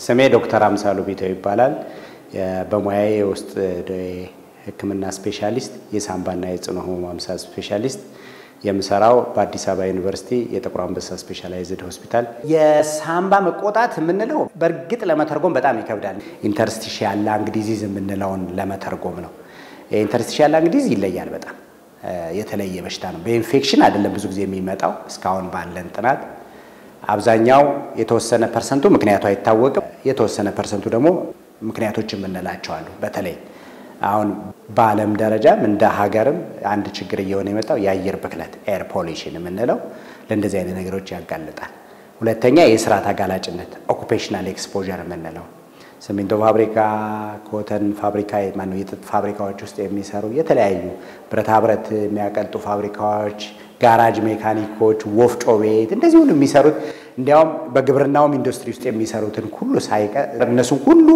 ስሜ ዶክተር አምሳሉ ቢተው ይባላል። በሙያዬ ውስጥ ሕክምና ስፔሻሊስት የሳምባና የጽኑ ህሙማን ስፔሻሊስት የምሰራው በአዲስ አበባ ዩኒቨርሲቲ የጥቁር አንበሳ ስፔሻላይዝድ ሆስፒታል። የሳምባ መቆጣት የምንለው በእርግጥ ለመተርጎም በጣም ይከብዳል። ኢንተርስቲሻል ላንግ ዲዚዝ የምንለውን ለመተርጎም ነው። ኢንተርስቲሻል ላንግ ዲዚዝ ይለያል። በጣም የተለየ በሽታ ነው። በኢንፌክሽን አይደለም ብዙ ጊዜ የሚመጣው። እስካሁን ባለን ጥናት አብዛኛው የተወሰነ ፐርሰንቱ ምክንያቱ አይታወቅም፣ የተወሰነ ፐርሰንቱ ደግሞ ምክንያቶች የምንላቸው አሉ። በተለይ አሁን በዓለም ደረጃም እንደ ሀገርም አንድ ችግር እየሆነ የመጣው የአየር ብክለት ኤር ፖሊሽን የምንለው ለእንደዚህ አይነት ነገሮች ያጋልጣል። ሁለተኛ የስራ ተጋላጭነት ኦኩፔሽናል ኤክስፖዠር የምንለው ሲሚንቶ ፋብሪካ፣ ኮተን ፋብሪካ፣ የጥጥ ፋብሪካዎች ውስጥ የሚሰሩ የተለያዩ ብረታ ብረት የሚያቀልጡ ፋብሪካዎች፣ ጋራጅ ሜካኒኮች፣ ወፍጮ ቤት እንደዚህ ሁሉ የሚሰሩት እንዲያውም በግብርናውም ኢንዱስትሪ ውስጥ የሚሰሩትን ሁሉ ሳይቀር እነሱ ሁሉ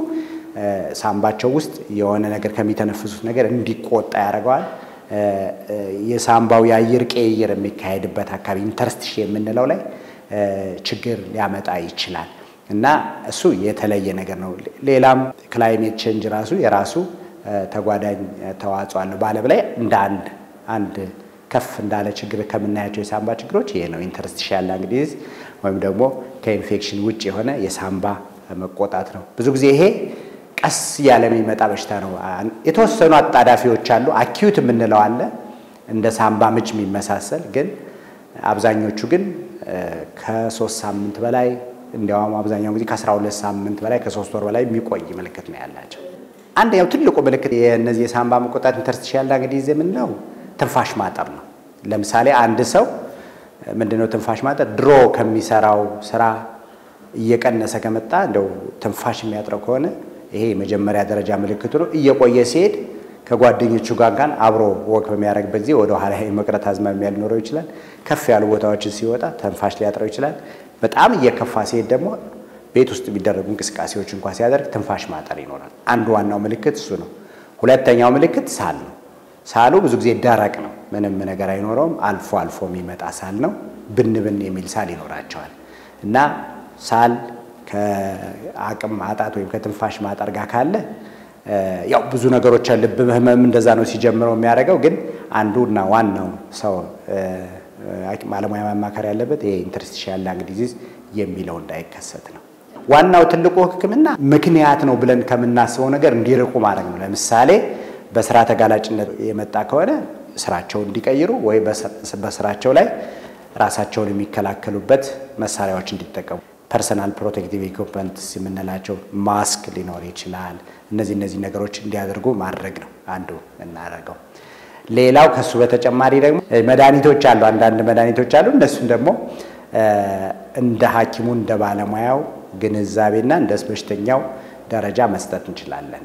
ሳምባቸው ውስጥ የሆነ ነገር ከሚተነፍሱት ነገር እንዲቆጣ ያደርገዋል። የሳምባው የአየር ቅይር የሚካሄድበት አካባቢ ኢንተርስቲሽ የምንለው ላይ ችግር ሊያመጣ ይችላል እና እሱ የተለየ ነገር ነው። ሌላም ክላይሜት ቼንጅ ራሱ የራሱ ተጓዳኝ ተዋጽኦ አለው። በዓለም ላይ እንደ አንድ ከፍ እንዳለ ችግር ከምናያቸው የሳምባ ችግሮች ይሄ ነው። ኢንተርስቲሻል ላንግ ዲዚዝ ወይም ደግሞ ከኢንፌክሽን ውጭ የሆነ የሳምባ መቆጣት ነው። ብዙ ጊዜ ይሄ ቀስ ያለ የሚመጣ በሽታ ነው። የተወሰኑ አጣዳፊዎች አሉ። አኪዩት የምንለው አለ እንደ ሳምባ ምች የሚመሳሰል ግን አብዛኞቹ ግን ከ3 ሳምንት በላይ እንዲያውም አብዛኛው ጊዜ ከ12 ሳምንት በላይ ከ3 ወር በላይ የሚቆይ ምልክት ነው ያላቸው። አንደኛው ትልቁ ምልክት የነዚህ የሳምባ መቆጣት ኢንተርስቲሻል ላንግ ዲዚዝ የምንለው ትንፋሽ ማጠር ነው። ለምሳሌ አንድ ሰው ምንድነው ትንፋሽ ማጠር ድሮ ከሚሰራው ስራ እየቀነሰ ከመጣ እንደው ትንፋሽ የሚያጥረው ከሆነ ይሄ መጀመሪያ ደረጃ ምልክቱ ነው። እየቆየ ሲሄድ ከጓደኞቹ ጋር አብሮ ወክ በሚያደርግበት ጊዜ ወደ ኋላ መቅረት አዝማሚያ ሊኖረው ይችላል። ከፍ ያሉ ቦታዎችን ሲወጣ ትንፋሽ ሊያጥረው ይችላል። በጣም እየከፋ ሲሄድ ደግሞ ቤት ውስጥ የሚደረጉ እንቅስቃሴዎች እንኳን ሲያደርግ ትንፋሽ ማጠር ይኖራል። አንዱ ዋናው ምልክት እሱ ነው። ሁለተኛው ምልክት ሳል ነው። ሳሉ ብዙ ጊዜ ደረቅ ነው፣ ምንም ነገር አይኖረውም። አልፎ አልፎ የሚመጣ ሳል ነው። ብን የሚል ሳል ይኖራቸዋል እና ሳል ከአቅም ማጣት ወይም ከትንፋሽ ማጠር ጋር ካለ ያው ብዙ ነገሮች ልብ ህመም እንደዛ ነው ሲጀምረው የሚያደርገው። ግን አንዱና ዋናው ሰው ባለሙያ ማማከር ያለበት ይሄ ኢንተርስቲሻል ላንግ ዲዚዝ የሚለው እንዳይከሰት ነው። ዋናው ትልቁ ሕክምና ምክንያት ነው ብለን ከምናስበው ነገር እንዲርቁ ማድረግ ነው። ለምሳሌ በስራ ተጋላጭነት የመጣ ከሆነ ስራቸውን እንዲቀይሩ ወይ በስራቸው ላይ ራሳቸውን የሚከላከሉበት መሳሪያዎች እንዲጠቀሙ ፐርሰናል ፕሮቴክቲቭ ኢኩፕመንትስ የምንላቸው ማስክ ሊኖር ይችላል። እነዚህ ነገሮች እንዲያደርጉ ማድረግ ነው አንዱ እናደርገው። ሌላው ከሱ በተጨማሪ ደግሞ መድኃኒቶች አሉ፣ አንዳንድ መድኃኒቶች አሉ። እነሱን ደግሞ እንደ ሐኪሙ እንደ ባለሙያው ግንዛቤና እንደ በሽተኛው ደረጃ መስጠት እንችላለን።